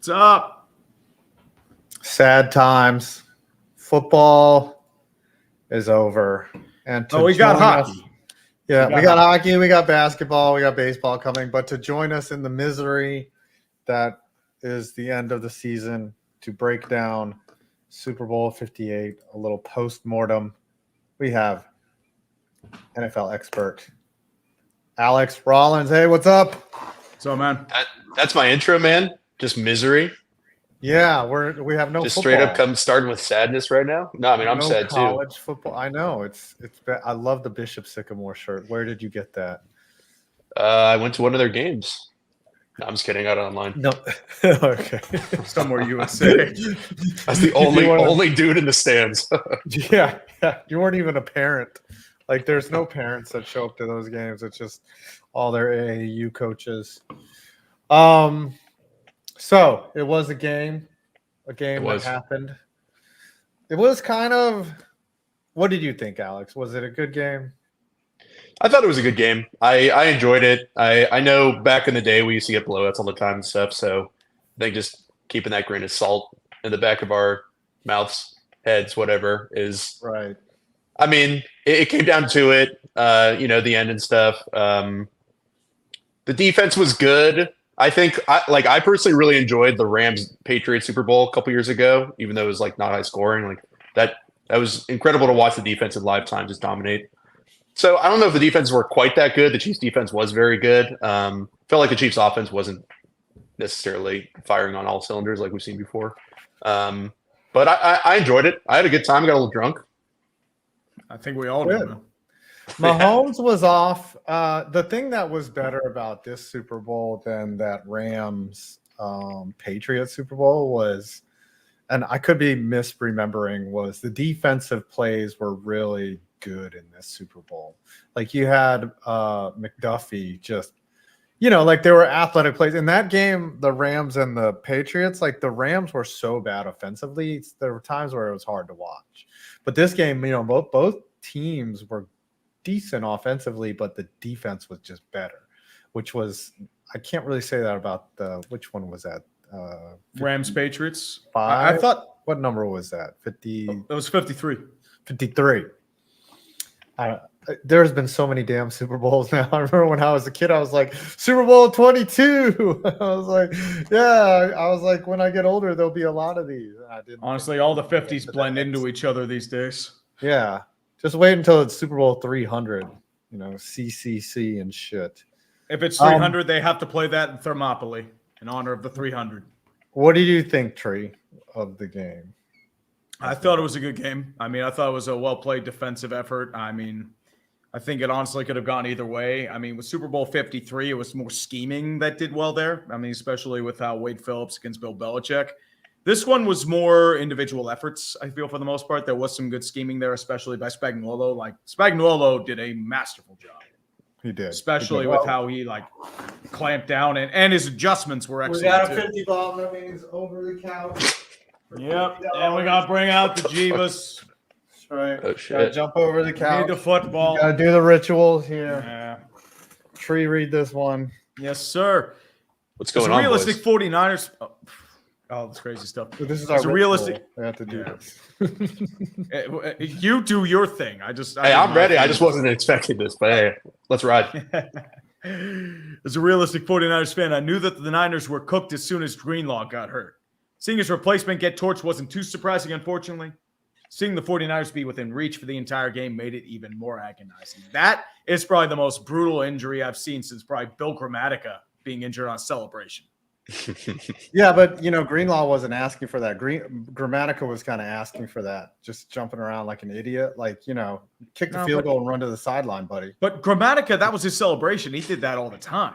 What's up? Sad times. Football is over. And we got hockey. We got hockey, we got basketball, we got baseball coming. But to join us in the misery that is the end of the season, to break down Super Bowl 58, a little post-mortem, we have NFL expert Alex Rollins. Hey, what's up? So, man, that's my intro, man. Just misery. Yeah, we have no just football. Straight up starting with sadness right now. No, I mean I'm sad too. College football. I know it's. I love the Bishop Sycamore shirt. Where did you get that? I went to one of their games. No, I'm just kidding. I got it online. No, okay. Somewhere USA. That's the only dude in the stands. yeah. You weren't even a parent. Like, there's no parents that show up to those games. It's just all their AAU coaches. So it was a game that happened. It was kind of. What did you think, Alex? Was it a good game? I thought it was a good game. I enjoyed it. I know back in the day we used to get blowouts all the time and stuff. So I think just keeping that grain of salt in the back of our mouths, heads, whatever is right. I mean, it came down to it. The end and stuff. The defense was good. I think I personally really enjoyed the Rams-Patriots Super Bowl a couple years ago, even though it was like not high scoring. Like that was incredible to watch the defense in live time just dominate. So I don't know if the defenses were quite that good. The Chiefs' defense was very good. Felt like the Chiefs' offense wasn't necessarily firing on all cylinders like we've seen before. But I enjoyed it. I had a good time. I got a little drunk. I think we all did. Mahomes was off. The thing that was better about this Super Bowl than that Rams Patriots Super Bowl was, and I could be misremembering, was the defensive plays were really good in this Super Bowl. Like, you had McDuffie just, like, there were athletic plays. In that game, the Rams and the Patriots, like, the Rams were so bad offensively. There were times where it was hard to watch. But this game, both teams were decent offensively, but the defense was just better, which was, I can't really say that about which one was that? Rams Patriots. I thought, what number was that? 50. It was 53. 53. There's been so many damn Super Bowls now. I remember when I was a kid, I was like, Super Bowl 22. I was like, yeah. I was like, when I get older, there'll be a lot of these. Honestly, all the 50s blend into each other these days. Yeah. Just wait until it's Super Bowl 300, CCC and shit. If it's 300, they have to play that in Thermopylae in honor of the 300. What did you think, Tree, of the game? I thought it was a good game. I mean, I thought it was a well-played defensive effort. I mean, I think it honestly could have gone either way. I mean, with Super Bowl 53, it was more scheming that did well there. I mean, especially with how Wade Phillips against Bill Belichick. This one was more individual efforts, I feel, for the most part. There was some good scheming there, especially by Spagnuolo. Like, Spagnuolo did a masterful job. He did. Especially with how he, clamped down, and his adjustments were excellent, We got a 50 ball, that means over the couch. Yep, and we got to bring out the Jeebus. That's right. Oh, shit. Gotta jump over the couch. Need the football. Gotta do the rituals here. Yeah. Tree, read this one. Yes, sir. What's going on, realistic boys? 49ers. Oh, this crazy stuff. This is our realistic. We have to do this. You do your thing. I'm ready. I just wasn't expecting this, but hey, let's ride. As a realistic 49ers fan, I knew that the Niners were cooked as soon as Greenlaw got hurt. Seeing his replacement get torched wasn't too surprising, unfortunately. Seeing the 49ers be within reach for the entire game made it even more agonizing. That is probably the most brutal injury I've seen since probably Bill Gramatica being injured on Celebration. Yeah, but Greenlaw wasn't asking for that. Gramatica was kind of asking for that, just jumping around like an idiot, kick the field goal and run to the sideline, buddy. But Gramatica, that was his celebration. He did that all the time.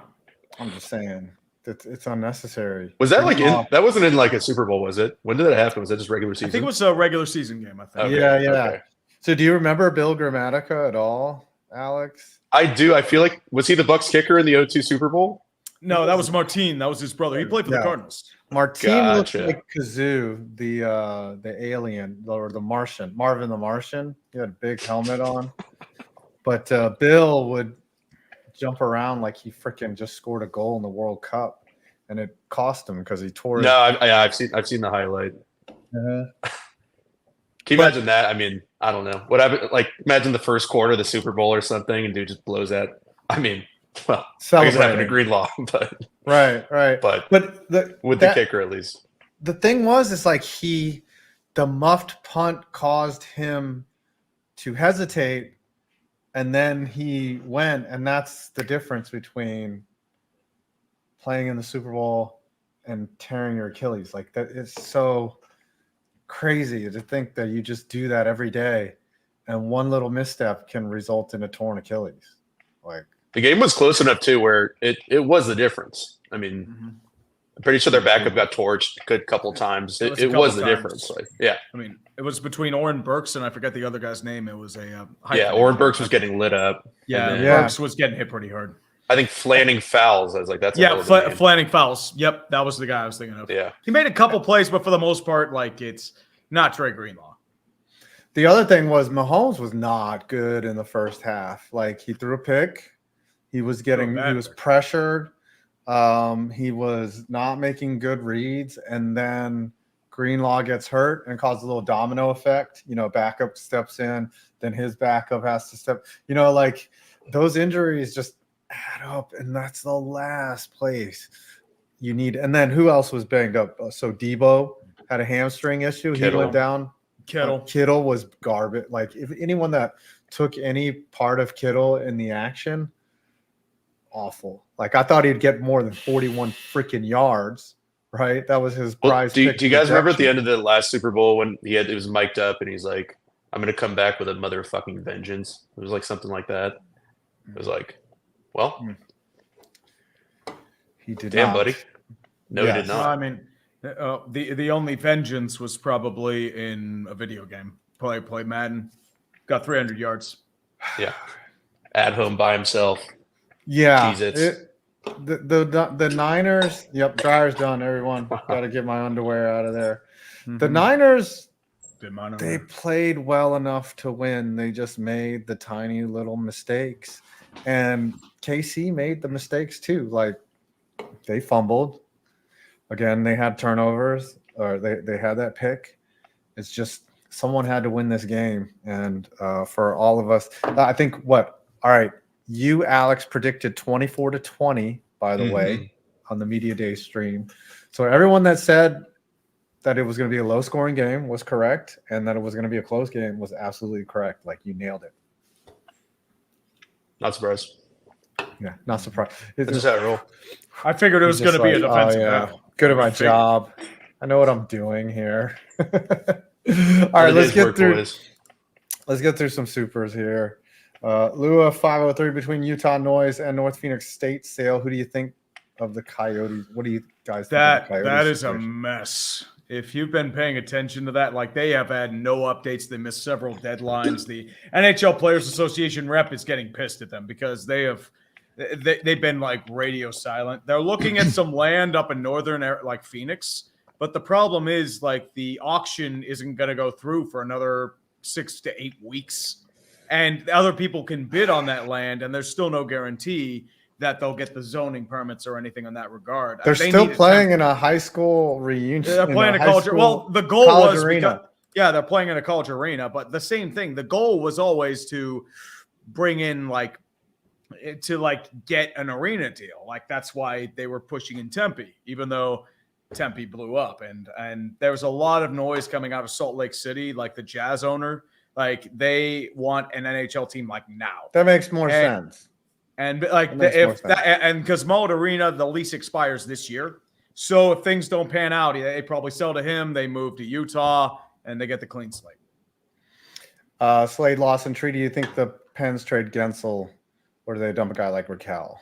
I'm just saying it's unnecessary. Was that that wasn't in a Super Bowl, was it? When did that happen? Was that just regular season? I think it was a regular season game. I think. Okay, yeah. Okay. So do you remember Bill Gramatica at all, Alex? I do. I feel like, was he the Bucs kicker in the 2002 Super Bowl? No, that was Martine. That was his brother. He played for the Cardinals. Martine looked like Kazoo, the alien, or the Martian, Marvin the Martian. He had a big helmet on. But Bill would jump around like he freaking just scored a goal in the World Cup. and it cost him because he tore. No, I've seen the highlight. Can you imagine that? I mean, I don't know. What happened? Like, imagine the first quarter of the Super Bowl or something, and dude just blows that. I mean, well, I guess it happened to Greenlaw, but right. But with the kicker at least. The thing was, it's like the muffed punt caused him to hesitate, and then he went, and that's the difference between playing in the Super Bowl and tearing your Achilles. Like, that is so crazy to think that you just do that every day, and one little misstep can result in a torn Achilles. Like, the game was close enough too where it was the difference. I mean, I'm pretty sure their backup got torched a good couple times. It was the difference. Like, yeah. I mean, it was between Oren Burks and I forget the other guy's name. It was Oren Burks was getting lit up. Burks was getting hit pretty hard. I think Flanning Fowles. I was like, that's Flanning Fowles. Yep, that was the guy I was thinking of. Yeah, he made a couple plays, but for the most part, like, it's not Trey Greenlaw. The other thing was Mahomes was not good in the first half. Like, he threw a pick. He was pressured. He was not making good reads, and then Greenlaw gets hurt and causes a little domino effect. Backup steps in, then his backup has to step. Like, those injuries just add up, and that's the last place you need. And then who else was banged up? So Debo had a hamstring issue. Kittle. He went down. Kittle was garbage. Like, if anyone that took any part of Kittle in the action, awful. Like, I thought he'd get more than 41 freaking yards. Right, that was his prize. Do you guys remember at the end of the last Super Bowl when it was mic'd up and he's like, "I'm going to come back with a motherfucking vengeance"? It was like something like that. It was like, well, he did. Damn, not. buddy. No, he did not. I mean, the only vengeance was probably in a video game. Play Madden, got 300 yards. Yeah, at home by himself. Yeah, Jesus. The Niners. Yep, dryer's done. Everyone, got to get my underwear out of there. The Niners. They played well enough to win. They just made the tiny little mistakes, and KC made the mistakes too. Like, they fumbled. Again, they had turnovers, or they had that pick. It's just someone had to win this game, and for all of us, I think all right. You, Alex, predicted 24-20, by the way, on the Media Day stream. So everyone that said that it was going to be a low-scoring game was correct, and that it was going to be a close game was absolutely correct. Like, you nailed it. Not surprised. Yeah, not surprised. That's just how I roll. I figured it was going to be a defensive half. Good at my job. I know what I'm doing here. All right, let's get through some supers here. Lua 503 between Utah Noise and North Phoenix State Sale. Who do you think of the Coyotes? What do you guys think of the Coyotes? That is a mess. If you've been paying attention to that, like, they have had no updates. They missed several deadlines. The NHL Players Association rep is getting pissed at them because they've been like radio silent. They're looking at some land up in northern, like Phoenix, but the problem is, like, the auction isn't going to go through for another 6 to 8 weeks. And other people can bid on that land, and there's still no guarantee that they'll get the zoning permits or anything in that regard. They're still playing in a high school reunion. They're playing a college. Well, the goal was arena. They're playing in a college arena, but the same thing. The goal was always to bring in get an arena deal. Like, that's why they were pushing in Tempe, even though Tempe blew up, and there was a lot of noise coming out of Salt Lake City, like the Jazz owner. Like, they want an NHL team like now. That makes more sense. And like, because Mullet Arena, the lease expires this year. So if things don't pan out, they probably sell to him. They move to Utah and they get the clean slate. Slade Lawson Tree, do you think the Pens trade Gensel, or do they dump a guy like Raquel?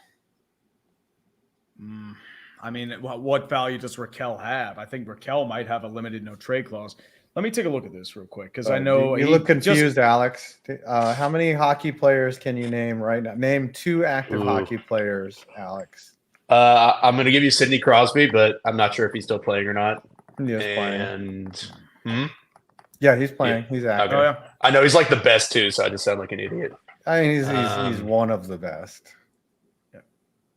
I mean, what value does Raquel have? I think Raquel might have a limited no trade clause. Let me take a look at this real quick, because I know you look confused, Alex. How many hockey players can you name right now? Name 2 active hockey players, Alex. I'm going to give you Sidney Crosby, but I'm not sure if he's still playing or not. He is playing. Yeah, he's playing. He's active. Okay. Oh, yeah. I know he's like the best too, so I just sound like an idiot. I mean, he's one of the best.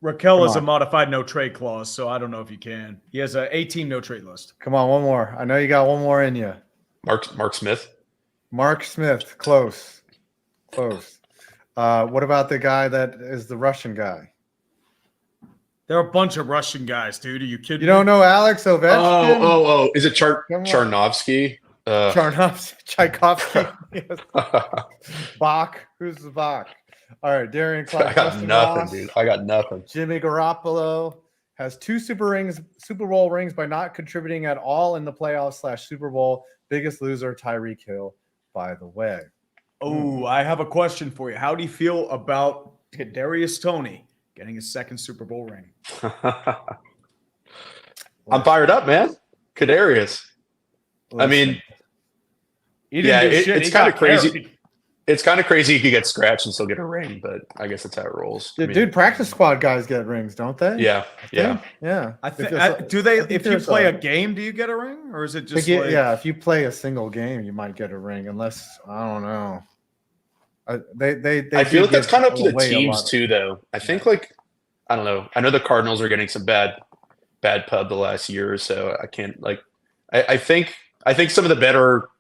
Raquel Come has a on. modified no trade clause, so I don't know if you can. He has a 18 no trade list. Come on, one more. I know you got one more in you. Mark Smith. Mark Smith, close. What about the guy that is the Russian guy? There are a bunch of Russian guys, dude. Are you kidding? You don't know Alex Ovechkin? Oh! Is it Come on. Charnovsky? Tchaikovsky. Yes. Bach. Who's the Bach? All right, Darian Clark. I got Justin nothing, Ross, dude. I got nothing. Jimmy Garoppolo has 2 Super Bowl rings by not contributing at all in the playoffs / Super Bowl. Biggest loser, Tyreek Hill, by the way. Oh, I have a question for you. How do you feel about Kadarius Toney getting his 2nd Super Bowl ring? I'm fired up, man. Kadarius. I mean, He didn't do shit. it's He kind of got crazy. carried. It's kind of crazy you could get scratched and still get a ring, but I guess that's how it rolls. I mean, Dude, practice squad guys get rings, don't they? yeah. Yeah. I think. If Do they? think If you there's play a- a game, do you get a ring, or is it I just think like? yeah, if you play a single game, you might get a ring, unless I don't know. They I feel like that's give kind of up to the away a teams lot. too, though. I think I don't know. I know the Cardinals are getting some bad pub the last year or so. I can't I think some of the better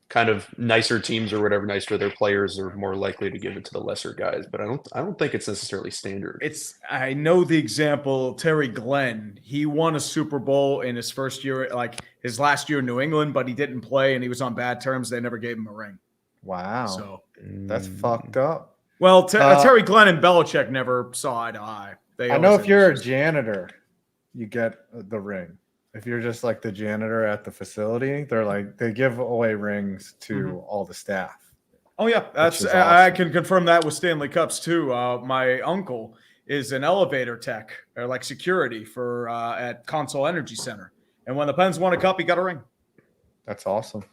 kind of nicer teams or whatever, nicer their players are more likely to give it to the lesser guys. But I don't think it's necessarily standard. I know the example, Terry Glenn. He won a Super Bowl in his first year, like his last year in New England, but he didn't play and he was on bad terms. They never gave him a ring. Wow, So that's fucked up. well, Terry Glenn and Belichick never saw eye to eye. I know if you're a janitor, you get the ring. If you're just like the janitor at the facility, they give away rings to all the staff. Oh yeah, that's is I awesome. can confirm that with Stanley Cups too. My uncle is an elevator tech or like security for at Console Energy Center, and when the Pens won a cup, he got a ring. That's awesome.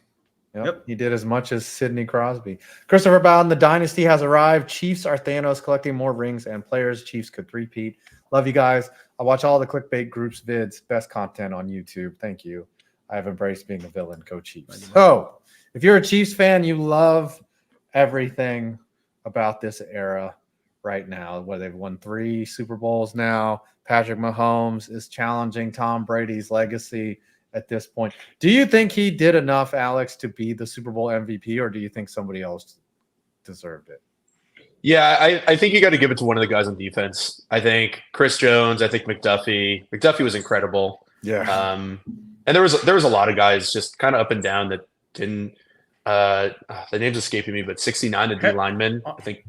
Yep. He did as much as Sidney Crosby. Christopher Bowden, the dynasty has arrived. Chiefs are Thanos collecting more rings and players. Chiefs could three-peat. Love you guys. I watch all the clickbait groups vids. Best content on YouTube. Thank you. I have embraced being a villain. Go Chiefs. So if you're a Chiefs fan, you love everything about this era right now, where they've won 3 Super Bowls now. Patrick Mahomes is challenging Tom Brady's legacy at this point. Do you think he did enough, Alex, to be the Super Bowl MVP, or do you think somebody else deserved it? Yeah, I think you got to give it to one of the guys on defense. I think Chris Jones. I think McDuffie. McDuffie was incredible. Yeah. And there was a lot of guys just kind of up and down that didn't. The name's escaping me, but 69, the D lineman. I think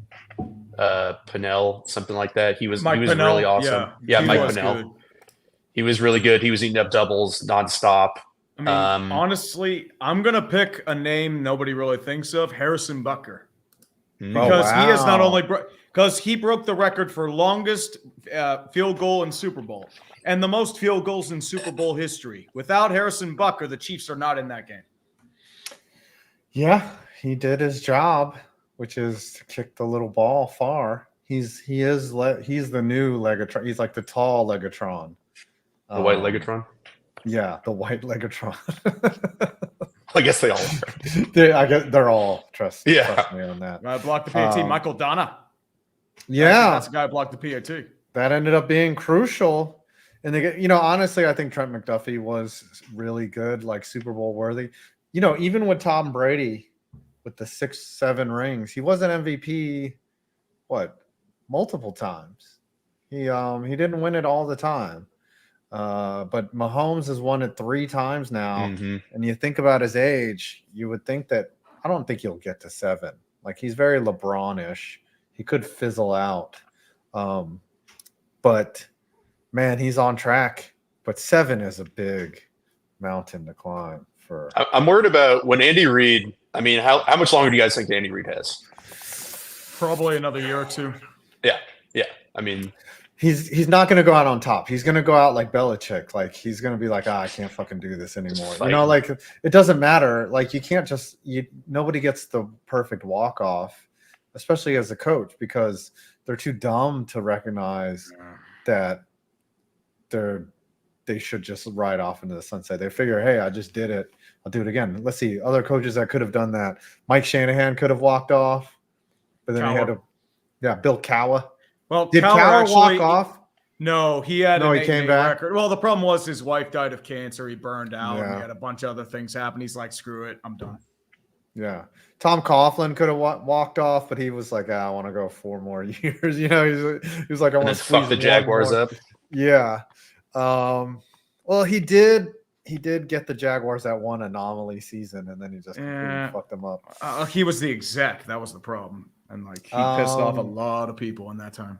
Pinnell, something like that. He was Mike he was Pinnell, really awesome. Yeah, he Mike was Pinnell. good. He was really good. He was eating up doubles nonstop. I mean, honestly, I'm gonna pick a name nobody really thinks of: Harrison Butker, because he has not only because he broke the record for longest field goal in Super Bowl and the most field goals in Super Bowl history. Without Harrison Butker, the Chiefs are not in that game. Yeah, he did his job, which is to kick the little ball far. He's the new Legatron. He's like the tall Legatron. The white Legatron. Yeah, the white Legatron. I guess they all are. I guess they're all trust me on that. Blocked the PAT. Michael Donna. Yeah, that's the guy who blocked the PAT. That ended up being crucial. And honestly, I think Trent McDuffie was really good, like Super Bowl worthy. Even with Tom Brady with the 6-7 rings, he was an MVP. Multiple times. He didn't win it all the time. But Mahomes has won it 3 times now. Mm-hmm. And you think about his age, you would think that I don't think he'll get to 7. Like, he's very LeBron-ish. He could fizzle out. But man, he's on track. But 7 is a big mountain to climb for. I'm worried about when Andy Reid. I mean, how much longer do you guys think Andy Reid has? Probably another year or 2. Yeah. I mean, he's not going to go out on top. He's going to go out like Belichick. Like, he's going to be like, I can't fucking do this anymore. Like, it doesn't matter. Like, you can't just nobody gets the perfect walk off, especially as a coach, because they're too dumb to recognize that they should just ride off into the sunset. They figure, hey, I just did it. I'll do it again. Let's see other coaches that could have done that. Mike Shanahan could have walked off, but then he had to. Yeah, Bill Cowher. Well, did Cowher walk off? No, he had No, an he came 8-8 back? record. Well, the problem was his wife died of cancer. He burned out. And Yeah. he had a bunch of other things happen. He's like, screw it, I'm done. Yeah. Tom Coughlin could have walked off, but he was like, I want to go 4 more years. You know, he was like, I And want then to fuck the Jaguars up. Yeah. Well, he did get the Jaguars that one anomaly season, and then he just completely fucked them up. He was the exec. That was the problem. And like he pissed off a lot of people in that time.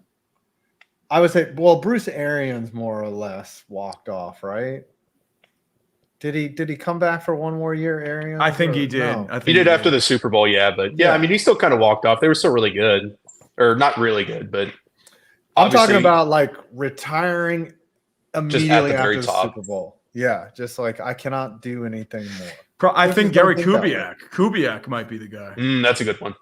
I would say, well, Bruce Arians more or less walked off, right? Did he come back for one more year, Arians? I think he did. No? I think He did after the Super Bowl, yeah. But yeah, I mean, he still kind of walked off. They were still really good. Or not really good, but I'm talking about like retiring immediately after the top. Super Bowl. Yeah, just like I cannot do anything more. I think Gary Kubiak. Kubiak might be the guy. That's a good one.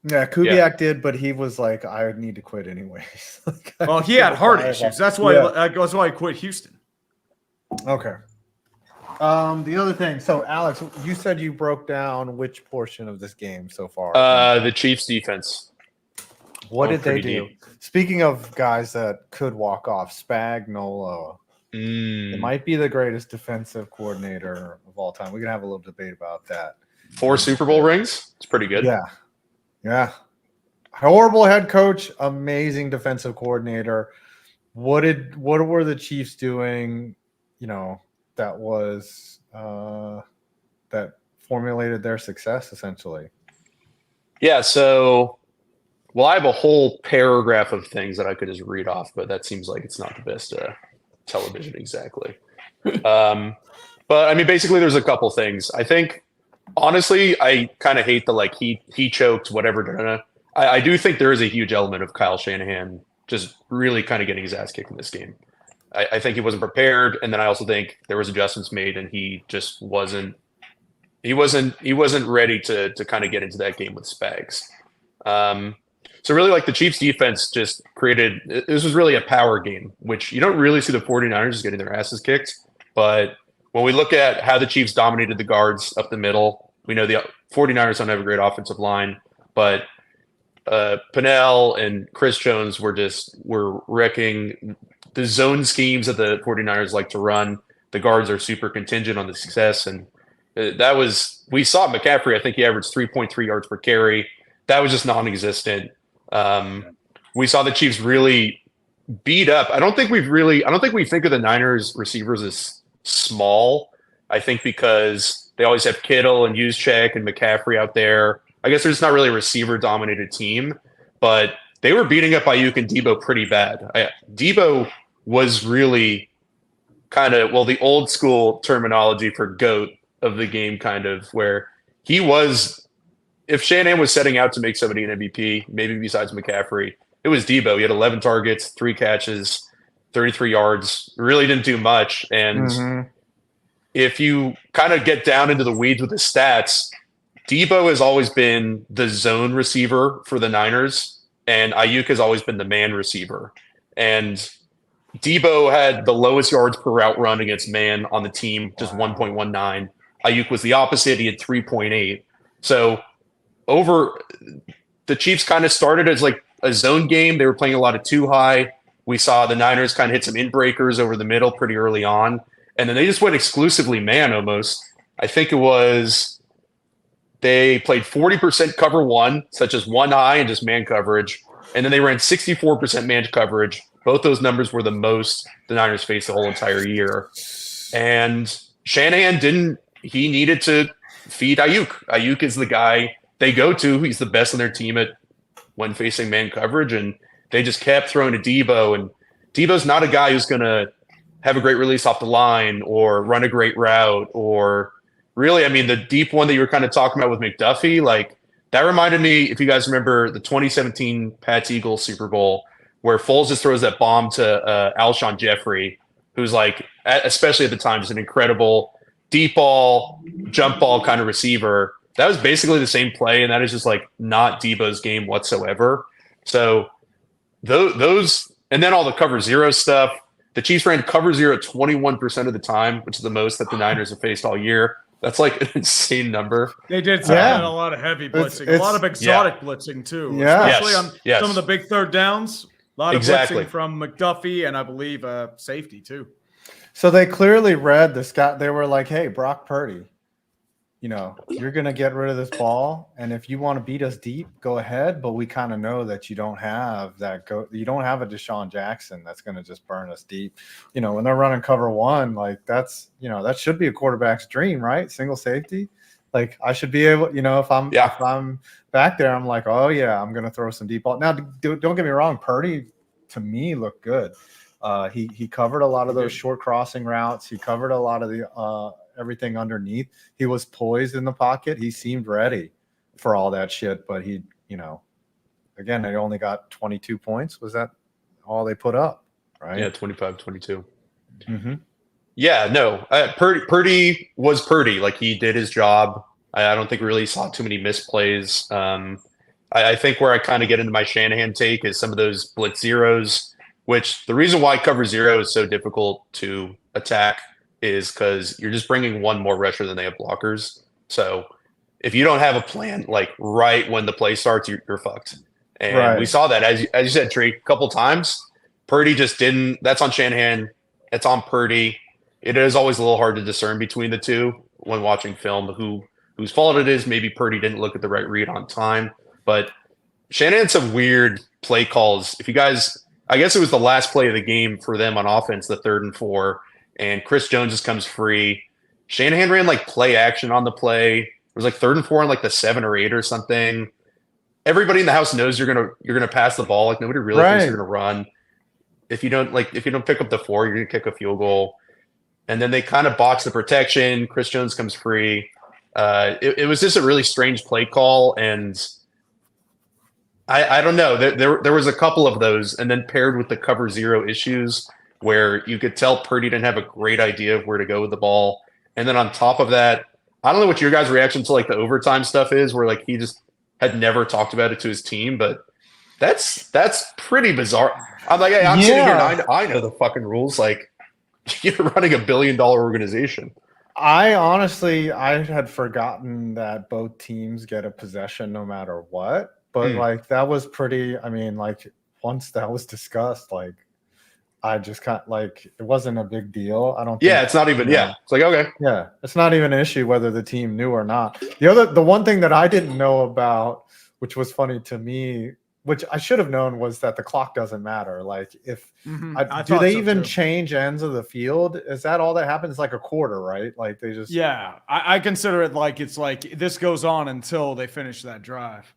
Yeah, Kubiak did, but he was like, I need to quit anyways. Like, well, he had heart issues. That's why he quit Houston. Okay. The other thing, so Alex, you said you broke down which portion of this game so far? The Chiefs defense. What did they do? Deep. Speaking of guys that could walk off, Spagnuolo. It might be the greatest defensive coordinator of all time. We can have a little debate about that. 4 Super Bowl rings. It's pretty good. Yeah. Horrible head coach, amazing defensive coordinator. What were the Chiefs doing, you know, that was that formulated their success essentially? Yeah, so I have a whole paragraph of things that I could just read off, but that seems like it's not the best television exactly. But I mean, basically there's a couple things. I think honestly, I kind of hate the like he choked, whatever. I do think there is a huge element of Kyle Shanahan just really kind of getting his ass kicked in this game. I think he wasn't prepared, and then I also think there was adjustments made, and he just wasn't. He wasn't ready to kind of get into that game with Spags. So really, like the Chiefs defense just created. This was really a power game, which you don't really see the 49ers getting their asses kicked. But when we look at how the Chiefs dominated the guards up the middle, we know the 49ers don't have a great offensive line, but Pennell and Chris Jones were wrecking the zone schemes that the 49ers like to run. The guards are super contingent on the success. And we saw McCaffrey, I think he averaged 3.3 yards per carry. That was just non-existent. We saw the Chiefs really beat up. I don't think we think of the Niners receivers as small. I think because they always have Kittle and Juszczyk and McCaffrey out there. I guess they're just not really a receiver-dominated team, but they were beating up Ayuk and Debo pretty bad. Debo was really kind of, well, the old school terminology for GOAT of the game, kind of, where he was, if Shanahan was setting out to make somebody an MVP, maybe besides McCaffrey, it was Debo. He had 11 targets, 3 catches, 33 yards, really didn't do much. And if you kind of get down into the weeds with the stats, Debo has always been the zone receiver for the Niners, and Ayuk has always been the man receiver. And Debo had the lowest yards per route run against man on the team, just 1.19. Ayuk was the opposite. He had 3.8. So the Chiefs kind of started as like a zone game. They were playing a lot of too high. We saw the Niners kind of hit some in-breakers over the middle pretty early on. And then they just went exclusively man almost. I think it was they played 40% cover one, such as one eye and just man coverage. And then they ran 64% man coverage. Both those numbers were the most the Niners faced the whole entire year. And Shanahan he needed to feed Ayuk. Ayuk is the guy they go to. He's the best on their team when facing man coverage. And they just kept throwing to Debo. And Debo's not a guy who's going to have a great release off the line or run a great route or really, I mean, the deep one that you were kind of talking about with McDuffie, like that reminded me, if you guys remember the 2017 Pats-Eagles Super Bowl, where Foles just throws that bomb to Alshon Jeffrey, who's like, especially at the time, just an incredible deep ball, jump ball kind of receiver. That was basically the same play, and that is just like not Debo's game whatsoever. So those, and then all the cover zero stuff. The Chiefs ran cover zero 21% of the time, which is the most that the Niners have faced all year. That's like an insane number. They did a lot of heavy blitzing, a lot of exotic blitzing too, especially on some of the big third downs. A lot of Exactly. blitzing from McDuffie and I believe safety too. So they clearly read this guy. They were like, "Hey, Brock Purdy, you know, you're going to get rid of this ball. And if you want to beat us deep, go ahead. But we kind of know that you don't have that you don't have a Deshaun Jackson that's going to just burn us deep. You know, when they're running cover one, like that's, you know, that should be a quarterback's dream, right? Single safety. Like I should be able, you know, if I'm back there, I'm like, oh yeah, I'm going to throw some deep ball. Now, don't get me wrong. Purdy to me looked good. He covered a lot of those short crossing routes. He covered a lot of the everything underneath. He was poised in the pocket. He seemed ready for all that shit. But he, you know, again, they only got 22 points. Was that all they put up? Right? Yeah, 25, 22. Mm-hmm. Yeah, no. Purdy was Purdy. Like he did his job. I don't think we really saw too many misplays. I think where I kind of get into my Shanahan take is some of those blitz zeros, which the reason why cover zero is so difficult to attack is because you're just bringing one more rusher than they have blockers. So if you don't have a plan, like right when the play starts, you're fucked. And we saw that, as you said, Trey, a couple times. Purdy just didn't. That's on Shanahan. It's on Purdy. It is always a little hard to discern between the two when watching film whose fault it is. Maybe Purdy didn't look at the right read on time. But Shanahan had some weird play calls. If you guys – I guess it was the last play of the game for them on offense, the 3rd and 4, and Chris Jones just comes free. Shanahan ran like play action on the play. It was like 3rd and 4 on like the 7 or 8 or something. Everybody in the house knows you're gonna pass the ball. Like nobody really thinks you're gonna run. If you don't pick up the 4, you're gonna kick a field goal. And then they kind of box the protection. Chris Jones comes free. It was just a really strange play call, and I don't know. There was a couple of those, and then paired with the cover zero issues where you could tell Purdy didn't have a great idea of where to go with the ball. And then on top of that, I don't know what your guys' reaction to like the overtime stuff is, where like he just had never talked about it to his team, but that's pretty bizarre. I'm like, hey, I'm sitting here and I know the fucking rules. Like you're running $1 billion organization. I had forgotten that both teams get a possession no matter what. But like that was pretty. I mean, like once that was discussed, like I just kind of like it wasn't a big deal. I don't. Yeah, it's not even. Yeah, it's like okay. Yeah, it's not even an issue whether the team knew or not. The one thing that I didn't know about, which was funny to me, which I should have known, was that the clock doesn't matter. Like if do they even change ends of the field? Is that all that happens? Like a quarter, right? Like they just I consider it like it's like this goes on until they finish that drive.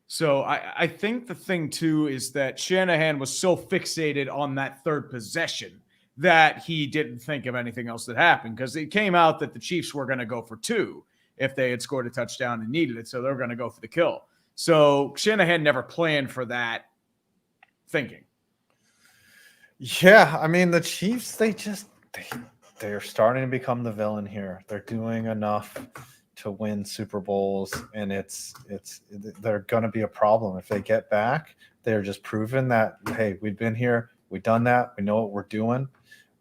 So I think the thing too is that Shanahan was so fixated on that 3rd possession that he didn't think of anything else that happened, because it came out that the Chiefs were going to go for 2 if they had scored a touchdown and needed it. So they were going to go for the kill. So Shanahan never planned for that thinking. Yeah, I mean the Chiefs, they're starting to become the villain here. They're doing enough to win Super Bowls, and they're going to be a problem if they get back. They're just proving that, hey, we've been here, we've done that, we know what we're doing.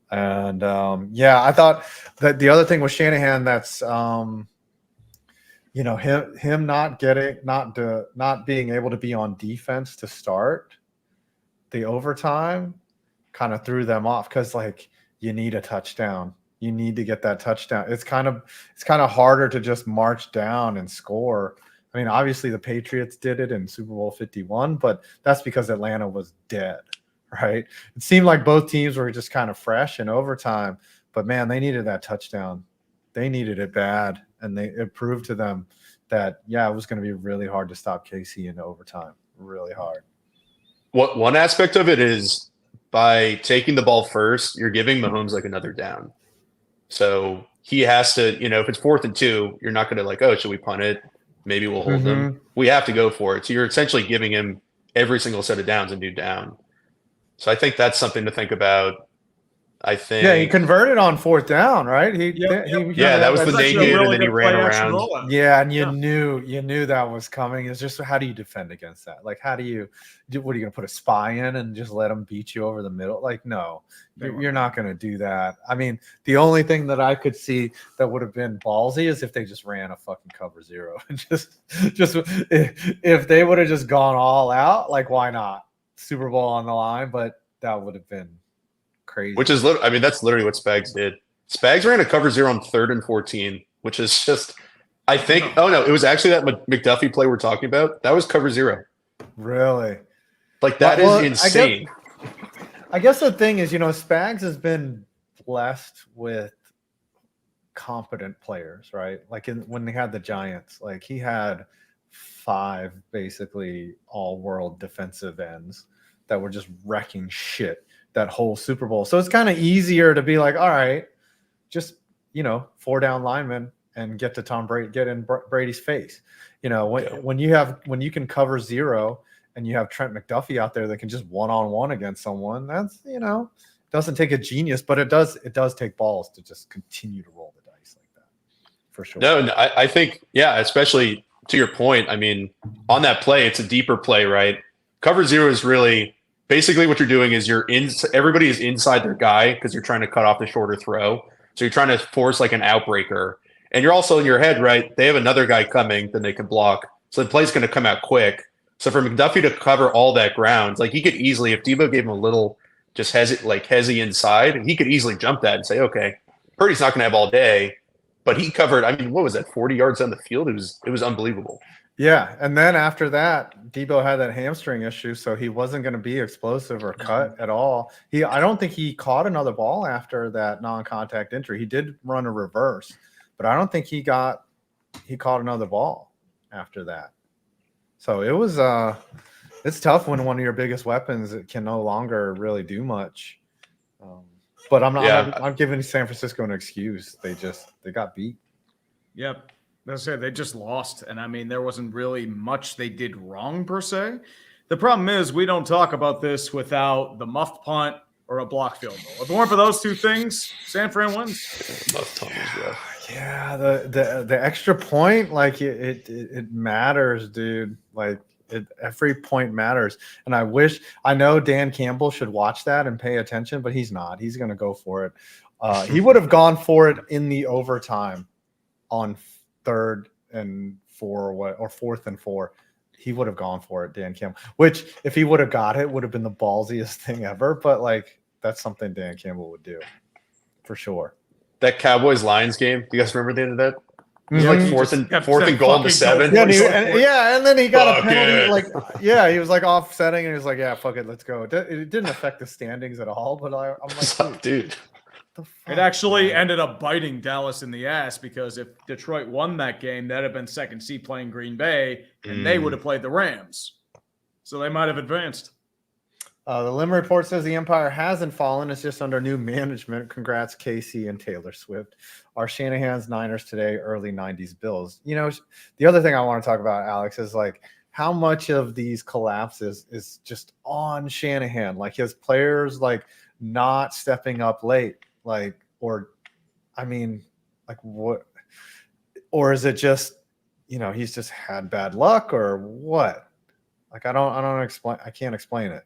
And I thought that the other thing with Shanahan that's him not being able to be on defense to start the overtime kind of threw them off, because like you need a touchdown. You need to get that touchdown. It's kind of harder to just march down and score. I mean, obviously the Patriots did it in Super Bowl 51, but that's because Atlanta was dead, right? It seemed like both teams were just kind of fresh in overtime, but man, they needed that touchdown. They needed it bad, and it proved to them that, it was going to be really hard to stop KC in overtime. Really hard. One aspect of it is by taking the ball first, you're giving Mahomes like another down. So he has to, if it's 4th and 2, you're not going to like, oh, should we punt it? Maybe we'll hold them. We have to go for it. So you're essentially giving him every single set of downs a new down. So I think that's something to think about. I think. Yeah, he converted on 4th down, right? That was the naked, and then he ran around. Yeah, and you knew that was coming. It's just, how do you defend against that? Like, what are you going to put a spy in and just let him beat you over the middle? Like, no, you're not going to do that. I mean, the only thing that I could see that would have been ballsy is if they just ran a fucking cover zero and just if they would have just gone all out, like, why not? Super Bowl on the line, but that would have been crazy. Which is, that's literally what Spags did. Spags ran a cover 0 on 3rd and 14, which is just, I think, oh no, it was actually that McDuffie play we're talking about. That was cover 0. Really? Like, that is insane. I guess the thing is, Spags has been blessed with competent players, right? Like when they had the Giants, like he had 5 basically all-world defensive ends that were just wrecking shit that whole Super Bowl. So it's kind of easier to be like, all right, just 4 down linemen and get to Tom Brady, get in Brady's face. When you can cover 0 and you have Trent McDuffie out there that can just one-on-one against someone, that's doesn't take a genius, but it does take balls to just continue to roll the dice like that, for sure. No, I think, especially to your point. I mean, on that play, it's a deeper play, right? Cover 0 is really basically what you're doing is everybody is inside their guy because you're trying to cut off the shorter throw. So you're trying to force like an outbreaker. And you're also in your head, right? They have another guy coming, then they can block. So the play's going to come out quick. So for McDuffie to cover all that ground, like he could easily, if Debo gave him a little just hezzy inside, he could easily jump that and say, okay, Purdy's not going to have all day. But he covered, what was that, 40 yards on the field? It was unbelievable. Yeah, and then after that, Debo had that hamstring issue, so he wasn't going to be explosive or cut at all. I don't think he caught another ball after that non-contact injury. He did run a reverse, but I don't think he caught another ball after that. So it was it's tough when one of your biggest weapons can no longer really do much. But I'm giving San Francisco an excuse. They got beat. Yep. That's it. They just lost. And there wasn't really much they did wrong per se. The problem is we don't talk about this without the muffed punt or a block field goal. If it weren't for those 2 things, San Fran wins. Muffed punt was rough. Yeah, the extra point, like it matters, dude. Like every point matters. And I know Dan Campbell should watch that and pay attention, but he's not. He's going to go for it. He would have gone for it in the overtime on 3rd and 4 or 4th and 4. He would have gone for it, Dan Campbell. Which, if he would have got it, would have been the ballsiest thing ever. But like, that's something Dan Campbell would do for sure. That Cowboys-Lions game, do you guys remember the end of that? It was Mhm. like 4th and goal in the 7. Yeah, and then he got a penalty. He was like offsetting, and he was like, "Yeah, fuck it, let's go." It didn't affect the standings at all, but I'm like, dude. It actually ended up biting Dallas in the ass because if Detroit won that game, that'd have been 2nd seed playing Green Bay, and they would have played the Rams. So they might have advanced. The Lim report says the Empire hasn't fallen. It's just under new management. Congrats, Casey and Taylor Swift. Our Shanahan's Niners today, early 90s Bills. The other thing I want to talk about, Alex, is like how much of these collapses is just on Shanahan. Like his players like not stepping up late. Like what? Or is it just, he's just had bad luck or what? Like, I can't explain it.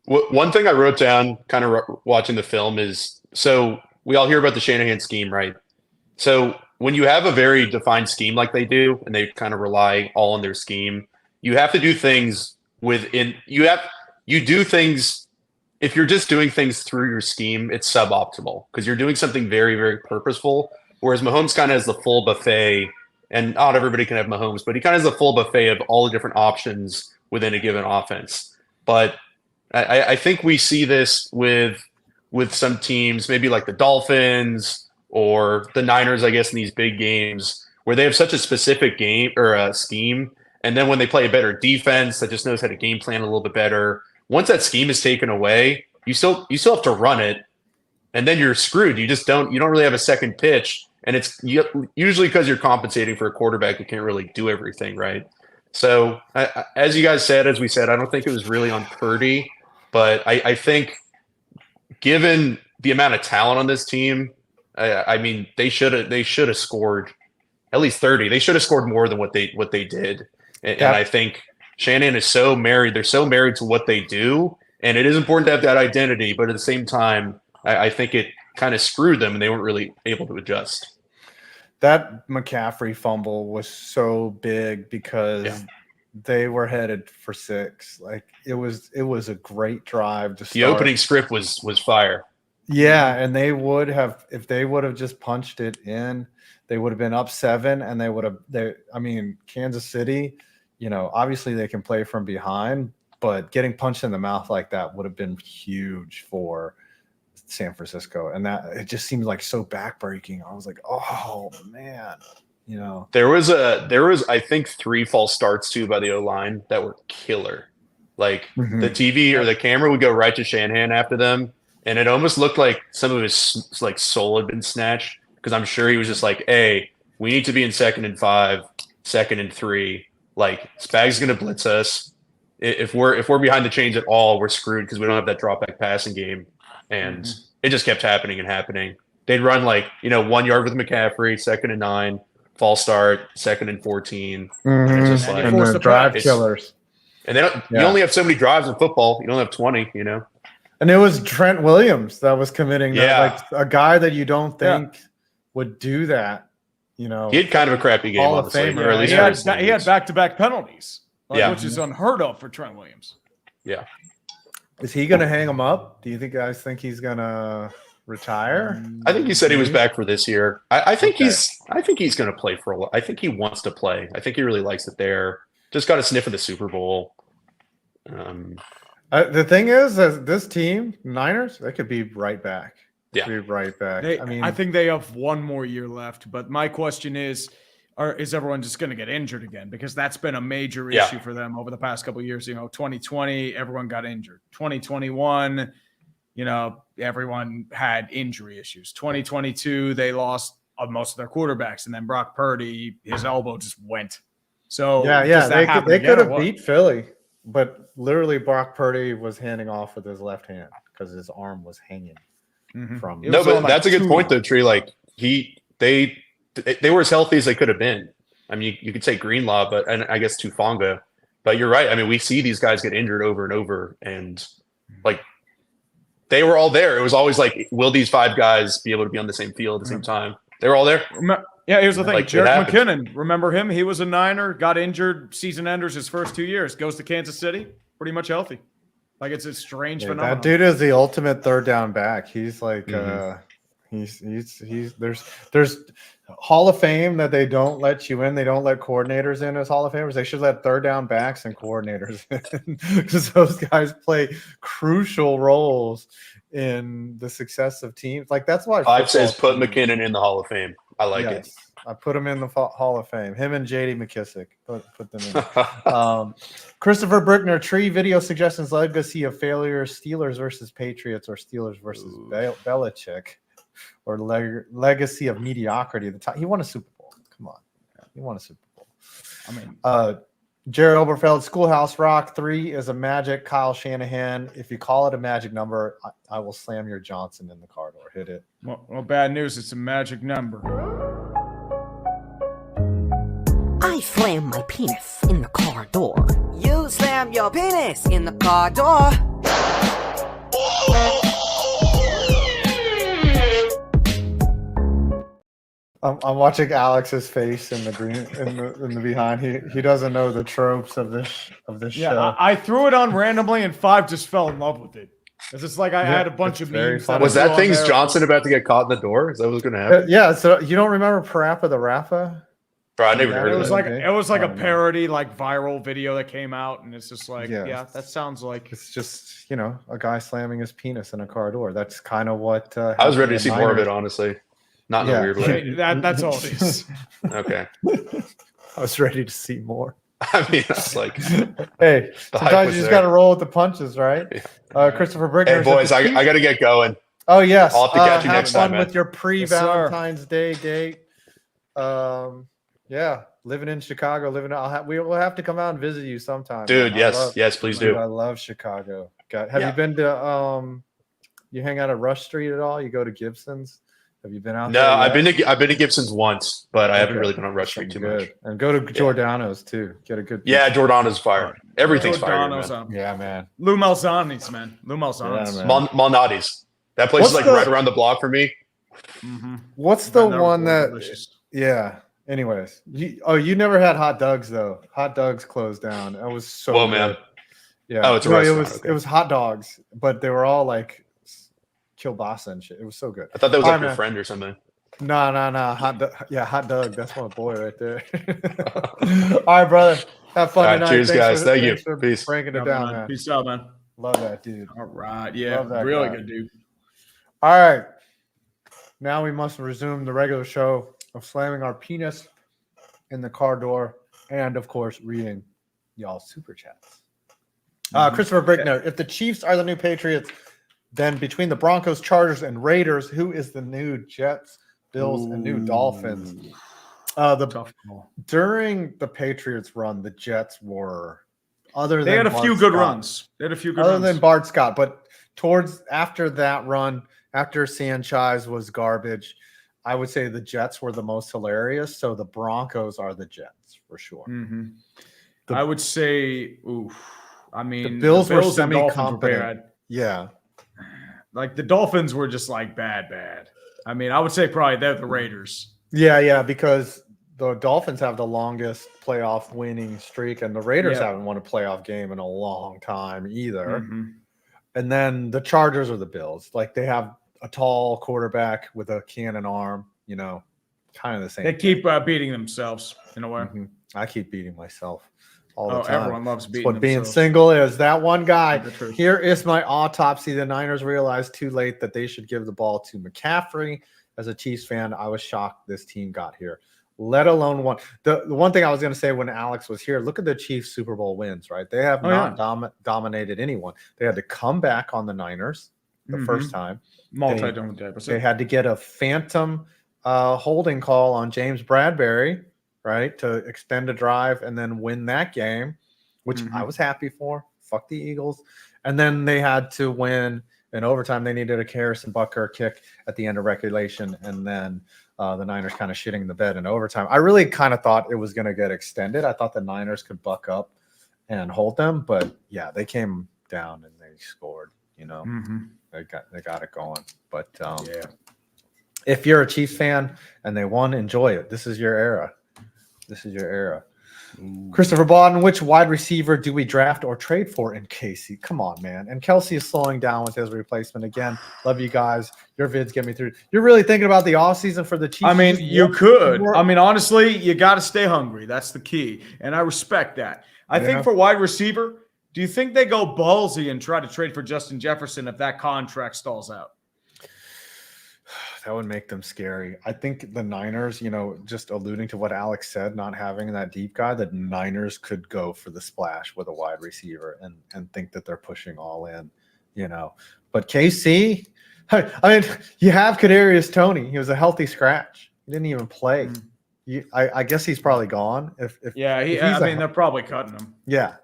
One thing I wrote down kind of watching the film is, so we all hear about the Shanahan scheme, right? So when you have a very defined scheme like they do, and they kind of rely all on their scheme, you have to do things you do things. If you're just doing things through your scheme, it's suboptimal because you're doing something very, very purposeful. Whereas Mahomes kind of has the full buffet, and not everybody can have Mahomes, but he kind of has the full buffet of all the different options within a given offense. But I think we see this with some teams, maybe like the Dolphins or the Niners, I guess, in these big games where they have such a specific game or a scheme. And then when they play a better defense that just knows how to game plan a little bit better, once that scheme is taken away, you still have to run it, and then you're screwed. You don't really have a second pitch, and it's usually because you're compensating for a quarterback who can't really do everything, right? So as you guys said, as we said, I don't think it was really on Purdy, but I think given the amount of talent on this team, they should have scored at least 30. They should have scored more than what they did, and I think Shanahan is so married. They're so married to what they do, and it is important to have that identity. But at the same time, I think it kind of screwed them, and they weren't really able to adjust. That McCaffrey fumble was so big because they were headed for 6. Like it was a great drive to start. The opening script was fire. Yeah, and they would have, if they would have just punched it in, they would have been up 7, and I mean, Kansas City, obviously they can play from behind, but getting punched in the mouth like that would have been huge for San Francisco. And that it just seemed like so backbreaking. I was like, oh man, There was I think 3 false starts too by the O-line that were killer. Like the TV or the camera would go right to Shanahan after them. And it almost looked like some of his soul had been snatched, because I'm sure he was just like, hey, we need to be in 2nd and 5, 2nd and 3. Like Spags going to blitz us. If we're behind the chains at all, we're screwed because we don't have that drop back passing game. And it just kept happening and happening. They'd run 1 yard with McCaffrey, 2nd and 9, false start, 2nd and 14. And just and the drive killers. And you only have so many drives in football. You don't have 20, And it was Trent Williams that was committing that, like a guy that you don't think would do that. He had kind of a crappy game, Hall of honestly. Famer, Or at least he had back-to-back penalties, Yeah. which is unheard of for Trent Williams. Yeah. Is he going to hang him up? Do you guys think he's going to retire? I think he said he was back for this year. I think he's going to play for a while. I think he wants to play. I think he really likes it there. Just got a sniff of the Super Bowl. The thing is, this team, Niners, they could be right back. Yeah. Be right back. I think they have 1 more year left. But my question is everyone just going to get injured again? Because that's been a major issue for them over the past couple of years. 2020, everyone got injured. 2021, everyone had injury issues. 2022, they lost most of their quarterbacks. And then Brock Purdy, his elbow just went. So they could have beat Philly. But literally, Brock Purdy was handing off with his left hand because his arm was hanging from. No, but that's a good point, though, Tree. Like they were as healthy as they could have been. I mean, you could say Greenlaw, and I guess Tufanga. But you're right. I mean, we see these guys get injured over and over, and like they were all there. It was always like, will these 5 guys be able to be on the same field at the same time? They were all there. Yeah, here's the thing. Like, Jerick McKinnon, remember him? He was a Niner, got injured, season enders his first 2 years, goes to Kansas City, pretty much healthy. Like, it's a strange phenomenon. That dude is the ultimate 3rd down back. He's like, there's Hall of Fame that they don't let you in. They don't let coordinators in as Hall of Famers. They should let 3rd down backs and coordinators in, because those guys play crucial roles in the success of teams. Like, that's why Five says put McKinnon in the Hall of Fame. I like it. I put him in the Hall of Fame. Him and J.D. McKissick. Put them in. Christopher Brickner, Tree video suggestions: legacy of failure, Steelers versus Patriots, or Steelers versus Belichick, or legacy of mediocrity. He won a Super Bowl. Come on, he won a Super Bowl. I mean, Jared Oberfeld, Schoolhouse Rock 3 is a magic. Kyle Shanahan, if you call it a magic number, I will slam your Johnson in the car door. Hit it. Well, bad news. It's a magic number. I slam my penis in the car door. You slam your penis in the car door. I'm watching Alex's face in the green in the behind. He doesn't know the tropes of this show. I threw it on randomly and 5 just fell in love with it. It's just like I had a bunch of memes. Was that thing's Johnson about to get caught in the door? Is that what was going to happen? Yeah. So you don't remember Parappa the Rappa? Bro, I never heard of it. It was like a parody, like viral video that came out, and it's just like, yeah that sounds like it's just a guy slamming his penis in a car door. That's kind of what I was ready to see more of it, honestly. Not in a weird way. That's all it is. Okay. I was ready to see more. I mean, that's like, hey, sometimes you just got to roll with the punches, right? Yeah. Christopher Brickner. Hey, boys, I got to get going. Oh, yes. I'll have to catch you have next fun time, with your pre-Valentine's Day date. Yeah, living in Chicago, we will have to come out and visit you sometime. Dude, yes, please do. I love Chicago. Have you been to you hang out at Rush Street at all? You go to Gibson's? Have you been out there? No, I've been to Gibson's once, but I haven't really been on Rush Street too much. And go to Giordano's too. Get a good Giordano's fire. Everything's fire, man. Yeah, man. Lou Malzani's, man. Lou Malzani's. Yeah, Malnati's. That place is like right around the block for me. What's the one that delicious. Yeah. Anyways, you never had hot dogs though. Hot dogs closed down. It was so Whoa, good. man. Yeah. Oh, it's a no, restaurant. It Okay. was hot dogs, but they were all like kielbasa and shit. It was so good. I thought that was All like right, your man. friend or something. No. Hot dog. That's my boy right there. All right, brother. Have fun All right, tonight. cheers, guys. Thank you. Thanks for Peace. breaking it Yeah, down, man. man. Peace out, man. Love that dude. All right. Yeah. Love that Really guy. good dude. All right. Now we must resume the regular show of slamming our penis in the car door and, of course, reading y'all's super chats. Christopher Brickner, if the Chiefs are the new Patriots, then between the Broncos, Chargers, and Raiders, who is the new Jets, Bills, and new Dolphins? Tough call. During the Patriots run, the Jets were They had a few good runs. They had a few good other runs. than Bart Scott, but after that run, after Sanchez was garbage, I would say the Jets were the most hilarious. So the Broncos are the Jets for sure. Mm-hmm. I would say, I mean, The Bills were and Dolphins semi-competent. bad. Yeah. Like the Dolphins were just like bad. I mean, I would say probably they're the Raiders. Yeah, because the Dolphins have the longest playoff winning streak, and the Raiders haven't won a playoff game in a long time either. Mm-hmm. And then the Chargers are the Bills. Like they have a tall quarterback with a cannon arm, kind of the same. They keep beating themselves in a way. Mhm. I keep beating myself all the time. Everyone loves That's beating what being themselves. single is. That one guy. The truth. Here is my autopsy. The Niners realized too late that they should give the ball to McCaffrey. As a Chiefs fan, I was shocked this team got here, let alone one. The one thing I was going to say when Alex was here, look at the Chiefs Super Bowl wins, right? They have not dominated anyone. They had to come back on the Niners the first time. They had to get a phantom holding call on James Bradbury, right, to extend a drive and then win that game, which I was happy for. Fuck the Eagles. And then they had to win in overtime. They needed a Harrison Butker kick at the end of regulation, and then the Niners kind of shitting the bed in overtime. I really kind of thought it was going to get extended. I thought the Niners could buck up and hold them, but yeah, they came down and they scored. They got it going. But if you're a Chiefs fan and they won, enjoy it. This is your era. Christopher Bodden, which wide receiver do we draft or trade for in KC? Come on, man. And Kelsey is slowing down with his replacement again. Love you guys. Your vids get me through. You're really thinking about the offseason for the Chiefs? I mean, you could. I mean, honestly, you got to stay hungry. That's the key. And I respect that. I think for wide receiver, do you think they go ballsy and try to trade for Justin Jefferson if that contract stalls out? That would make them scary. I think the Niners, just alluding to what Alex said, not having that deep guy, the Niners could go for the splash with a wide receiver and think that they're pushing all in, But KC, I mean, you have Kadarius Toney. He was a healthy scratch. He didn't even play. I guess he's probably gone. If they're probably cutting him. Yeah.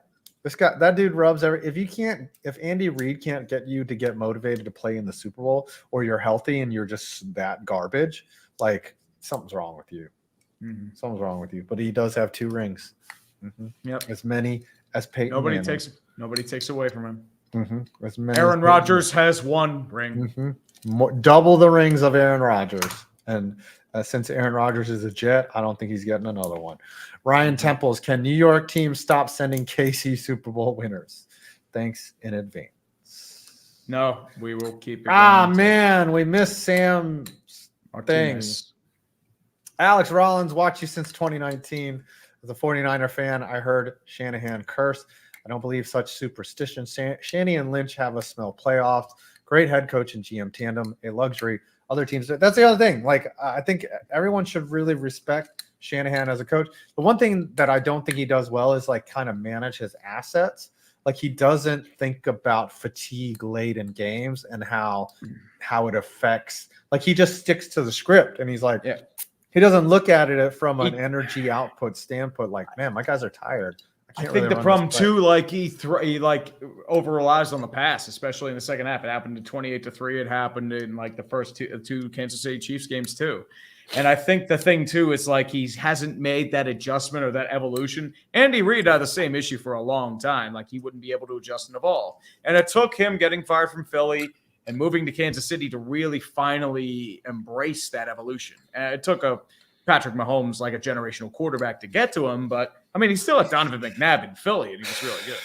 That dude rubs if Andy Reid can't get you to get motivated to play in the Super Bowl, or you're healthy and you're just that garbage, like something's wrong with you. Something's wrong with you. But he does have 2 rings. Yep. As many as Peyton Nobody Manning. takes away from him. As many Aaron as Rodgers has 1 ring. Double the rings of Aaron Rodgers. And since Aaron Rodgers is a Jet, I don't think he's getting another one. Ryan Temples, can New York teams stop sending KC Super Bowl winners? Thanks in advance. No, we will keep it going. Man, we missed Sam's thing. Alex Rollins, watched you since 2019. As a 49er fan, I heard Shanahan curse. I don't believe such superstition. Shanny and Lynch have us smell playoffs. Great head coach and GM tandem, a luxury. Other teams, that's the other thing. Like, I think everyone should really respect Shanahan as a coach. The one thing that I don't think he does well is like kind of manage his assets. Like, he doesn't think about fatigue late in games and how it affects. Like, he just sticks to the script, and he's like, he doesn't look at it from an energy output standpoint. Like, man, my guys are tired. I think the problem too, like he over relies on the pass, especially in the second half. It happened in 28-3. It happened in like the first two Kansas City Chiefs games too. And I think the thing too is like he hasn't made that adjustment or that evolution. Andy Reid had the same issue for a long time. Like he wouldn't be able to adjust in the ball. And it took him getting fired from Philly and moving to Kansas City to really finally embrace that evolution. And it took Patrick Mahomes like a generational quarterback to get to him, but I mean, he's still at Donovan McNabb in Philly, and he was really good.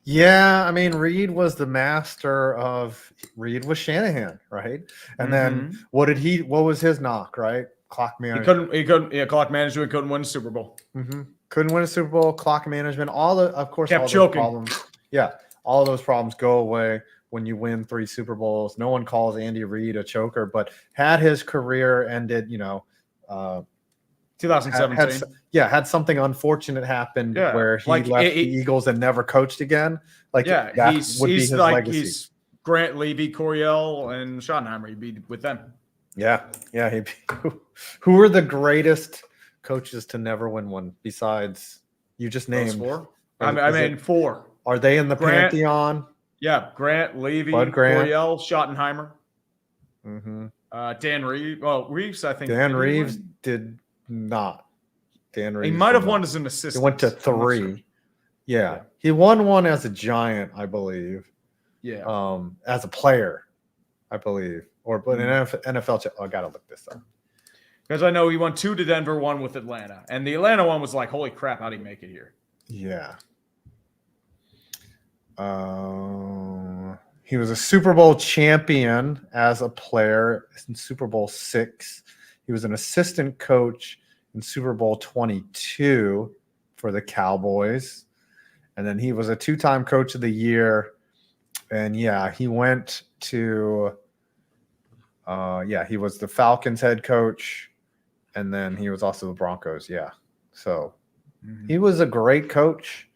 Yeah, I mean, Reed was the master of Reed was Shanahan, right? And then what was his knock, right? Clock management. He couldn't. Yeah, clock management couldn't win a Super Bowl. Couldn't win a Super Bowl. Clock management. Of course, Kept all those choking. problems. Yeah, all of those problems go away when you win 3 Super Bowls. No one calls Andy Reid a choker, but had his career ended, 2017. had something unfortunate happened where he left the Eagles and never coached again. Like, that would be his legacy. He's Grant, Levy, Coryell, and Schottenheimer. He'd be with them. Yeah. Who are the greatest coaches to never win one besides you just named? 4? I mean 4. Are they in the pantheon? Yeah, Grant, Levy, Coryell, Schottenheimer. Dan Reeves. Well, Reeves, I think. Dan Reeves did not. Dan Reeves. He might have won as an assistant. He went to 3. Yeah. He won one as a Giant, I believe. Yeah. As a player, I believe. But in NFL. I gotta look this up. Because I know he won 2 to Denver, 1 with Atlanta. And the Atlanta one was like, holy crap, how'd he make it here? Yeah. He was a Super Bowl champion as a player in Super Bowl 6. He was an assistant coach in Super Bowl 22 for the Cowboys. And then he was a 2-time coach of the year. And he went to he was the Falcons head coach. And then he was also the Broncos. Yeah. So he was a great coach.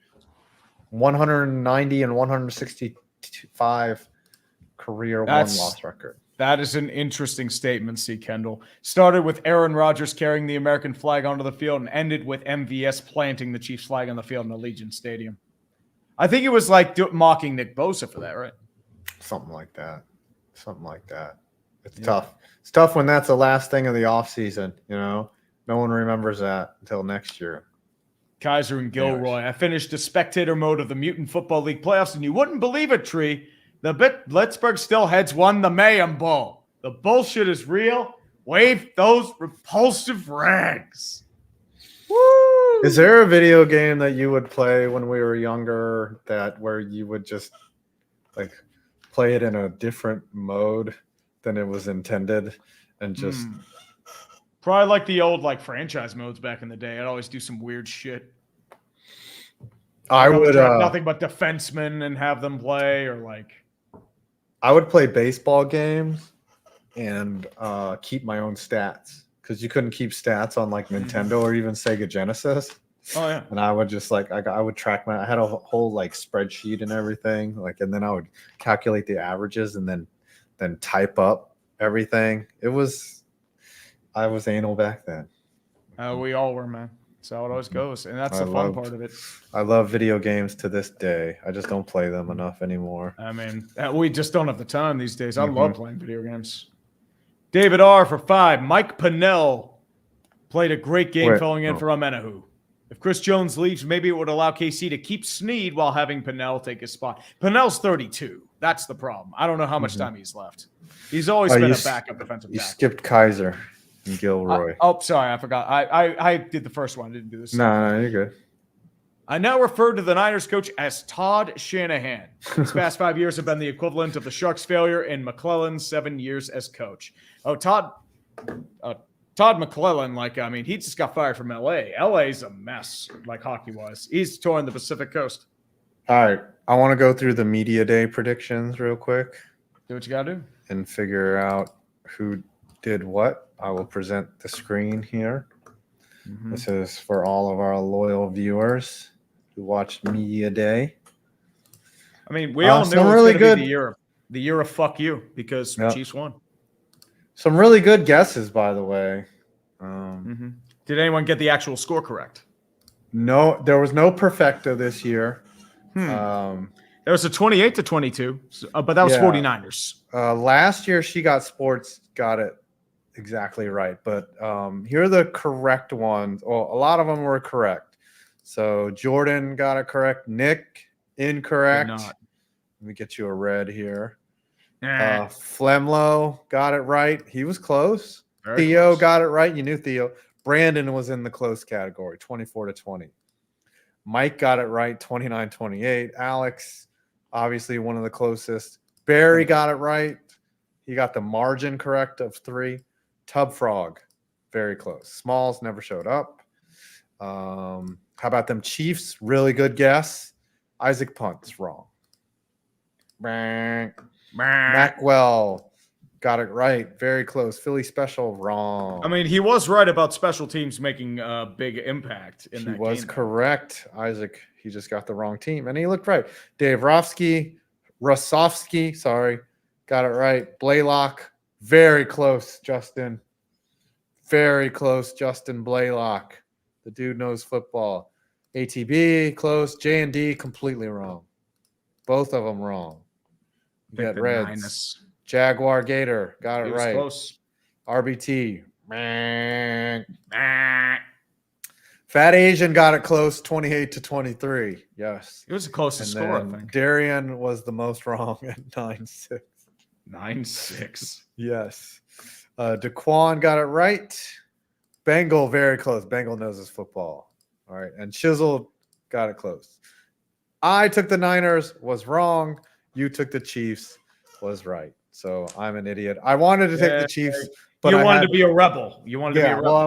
190 and 165 career win-loss record. That is an interesting statement, C. Kendall. Started with Aaron Rodgers carrying the American flag onto the field and ended with MVS planting the Chiefs flag on the field in Allegiant Stadium. I think it was like mocking Nick Bosa for that, right? Something like that. It's tough. It's tough when that's the last thing of the offseason, No one remembers that until next year. Kaiser and Gilroy. I finished the spectator mode of the Mutant Football League playoffs, and you wouldn't believe it, Tree. The Blitzburg Stillheads won the Mayhem Bowl. The bullshit is real. Wave those repulsive rags. Woo! Is there a video game that you would play when we were younger where you would just like play it in a different mode than it was intended and just probably like the old franchise modes back in the day? I'd always do some weird shit. I would nothing but defensemen and have them play, or I would play baseball games and keep my own stats, because you couldn't keep stats on Nintendo or even Sega Genesis. Oh yeah. And I would just I would track I had a whole spreadsheet and everything, and then I would calculate the averages and then type up everything. I was anal back then. We all were, man. That's how it always goes, and that's the fun part of it. I love video games to this day. I just don't play them enough anymore. I mean, we just don't have the time these days. I love playing video games. David R. for 5. Mike Pennell played a great game filling in for Amenahu. If Chris Jones leaves, maybe it would allow KC to keep Snead while having Pennell take his spot. Pennell's 32. That's the problem. I don't know how much time he's left. He's always been a backup defensive You tackle. skipped Kaiser and Gilroy. Sorry, I forgot. I did the first one. I didn't do this. No, you're good. I now refer to the Niners coach as Todd Shanahan. These past 5 years have been the equivalent of the Sharks' failure in McClellan's 7 years as coach. Oh, Todd McClellan, he just got fired from LA. LA's a mess, hockey-wise. He's touring the Pacific Coast. All right. I want to go through the media day predictions real quick. Do what you got to do. And figure out who did what. I will present the screen here. This is for all of our loyal viewers who watched media day. I mean, we all knew it was really good. The year of fuck you, because Chiefs won. Some really good guesses, by the way. Did anyone get the actual score correct? No, there was no perfecta this year. There was a 28-22, but that was 49ers. Last year, She Got Sports got it exactly right. But here are the correct ones. Well, a lot of them were correct. So Jordan got it correct. Nick, incorrect. Let me get you a red here. Flemlo got it right. He was close. Theo got it right. You knew Theo. Brandon was in the close category, 24-20. Mike got it right, 29-28. Alex, obviously one of the closest. Barry got it right. He got the margin correct of 3. Tub Frog, very close. Smalls never showed up. How about them Chiefs? Really good guess. Isaac Punt's wrong. Macwell got it right. Very close. Philly Special wrong. I mean, he was right about special teams making a big impact in that game. He was correct. Isaac, he just got the wrong team, and he looked right. Dave Rosofsky, sorry, got it right. Blaylock, very close, Justin. Very close, Justin Blaylock. The dude knows football. ATB, close. J&D, completely wrong. Both of them wrong. You got Reds. Minus. Jaguar Gator, got it right. Close. RBT. Fat Asian got it close, 28-23. Yes. It was the closest And score, I then think. Darian was the most wrong at 9-6. 9-6. Yes. Daquan got it right. Bengal, very close. Bengal knows his football. All right. And Chisel got it close. I took the Niners, was wrong. You took the Chiefs, was right. So I'm an idiot. I wanted to take the Chiefs, but you I wanted had, to be a rebel. You wanted to be a rebel. well, I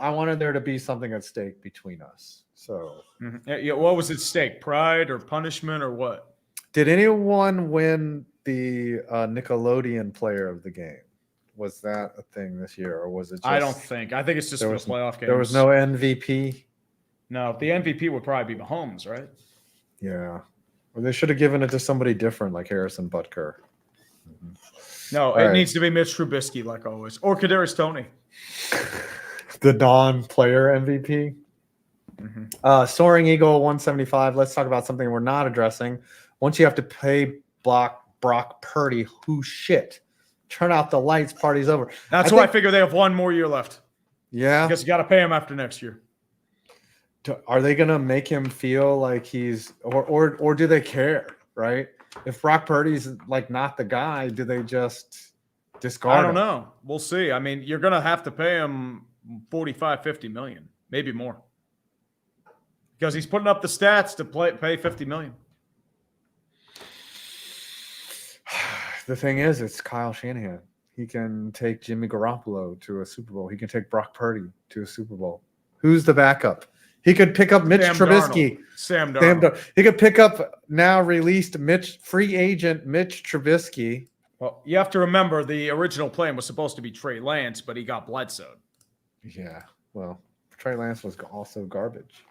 wanted there to be something at stake between us. So Yeah, what was at stake? Pride or punishment or what? did anyone win the Nickelodeon player of the game? Was that a thing this year, or was it just, I don't think. I think it's just for the playoff games. there was no MVP? No, the MVP would probably be Mahomes, right? Yeah. Or they should have given it to somebody different, like Harrison Butker. No, All it right. needs to be Mitch Trubisky, like always, or Kadarius Toney. The non-player MVP. Soaring Eagle 175. Let's talk about something we're not addressing. Once you have to pay Brock Purdy, who shit? Turn out the lights, party's over. That's why I figure they have one more year left. Yeah. Because you got to pay him after next year. Are they gonna make him feel like he's or do they care, right? If Brock Purdy's like not the guy, do they just discard I don't him? know. We'll see. I mean, you're going to have to pay him 45, 50 million, maybe more. Because he's putting up the stats to pay 50 million. The thing is, it's Kyle Shanahan. He can take Jimmy Garoppolo to a Super Bowl. He can take Brock Purdy to a Super Bowl. Who's the backup? He could pick up Mitch Trubisky. Sam Darnold. He could pick up now released free agent Mitch Trubisky. Well, you have to remember the original plan was supposed to be Trey Lance, but he got Bledsoe. Yeah, well, Trey Lance was also garbage.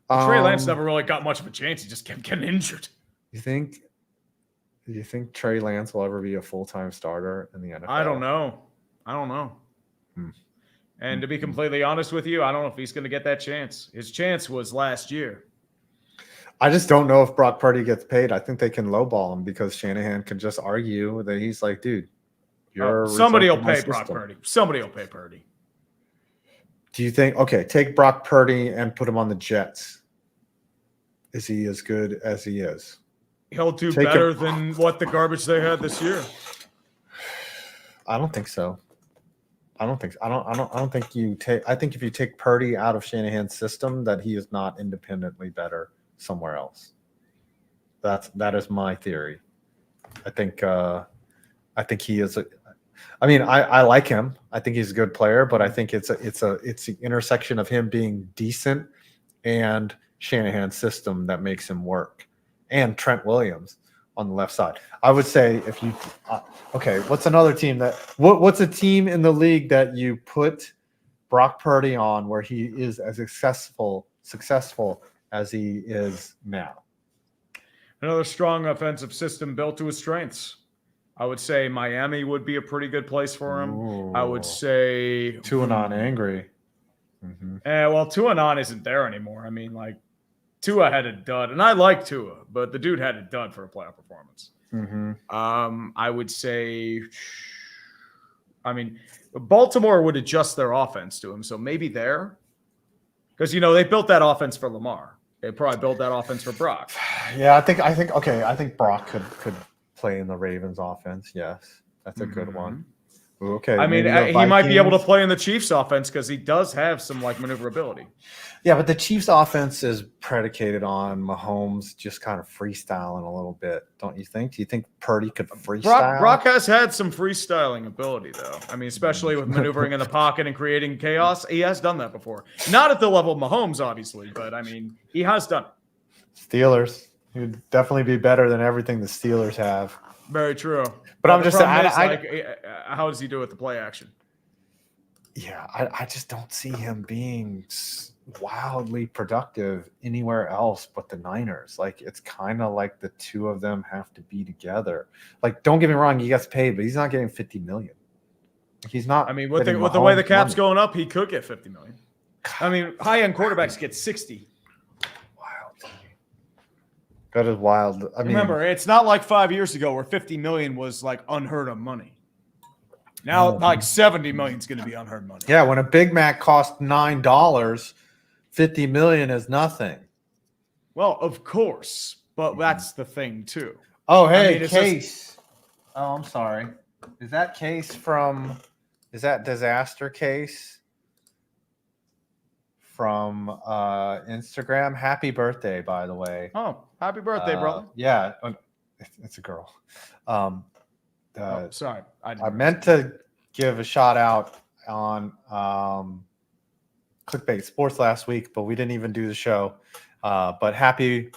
Trey Lance never really got much of a chance. He just kept getting injured. Do you think Trey Lance will ever be a full-time starter in the NFL? I don't know. And to be completely honest with you, I don't know if he's going to get that chance. His chance was last year. I just don't know if Brock Purdy gets paid. I think they can lowball him because Shanahan can just argue that he's like, dude, somebody will pay Brock Purdy. Somebody will pay Purdy. Do you think, okay, take Brock Purdy and put him on the Jets. Is he as good as he is? He'll do better than what the garbage they had this year. I don't think so. I don't think you take. I think if you take Purdy out of Shanahan's system, that he is not independently better somewhere else. That is my theory. I think he is. I like him. I think he's a good player, but I think it's the intersection of him being decent and Shanahan's system that makes him work, and Trent Williams on the left side. I would say if you what's another team what's a team in the league that you put Brock Purdy on where he is as successful as he is now? Another strong offensive system built to his strengths. I would say Miami would be a pretty good place for him. Ooh. I would say Tuanon angry. Well, Tuanon isn't there anymore. I mean, like, Tua had a dud, and I like Tua, but the dude had a dud for a playoff performance. I would say, Baltimore would adjust their offense to him, so maybe there, because they built that offense for Lamar. They probably built that offense for Brock. Yeah, I think Brock could play in the Ravens offense. Yes, that's a good one. Okay. I mean, maybe the he might be able to Vikings. play in the Chiefs offense because he does have some like maneuverability. Yeah, but the Chiefs offense is predicated on Mahomes just kind of freestyling a little bit, don't you think? Do you think Purdy could freestyle? Brock has had some freestyling ability, though. I mean, especially with maneuvering in the pocket and creating chaos. He has done that before. Not at the level of Mahomes, obviously, but I mean, he has done it. Steelers. He would definitely be better than everything the Steelers have. Very true. But I'm the just problem saying, is, how does he do with the play action? Yeah, I just don't see him being wildly productive anywhere else but the Niners. Like, it's kind of like the two of them have to be together. Like, don't get me wrong, he gets paid, but he's not getting $50 million. He's not. I mean, with getting the way the Mahomes cap's money. going up, he could get $50 million. I mean, high-end quarterbacks get 60. Wild. That is wild. I mean, Remember, it's not like 5 years ago where 50 million was like unheard of money. Now, like 70 million is going to be unheard money. yeah, when a Big Mac costs $9, $50 million is nothing. Well, of course, but that's the thing too. Oh, hey, mean, it's Case. Oh, I'm sorry. Is that Case from? Is that Disaster Case from Instagram? Happy birthday, by the way. Oh, happy birthday, brother! Yeah, it's a girl. Sorry, I meant to give a shout out on Clickbait Sports last week, but we didn't even do the show. But happy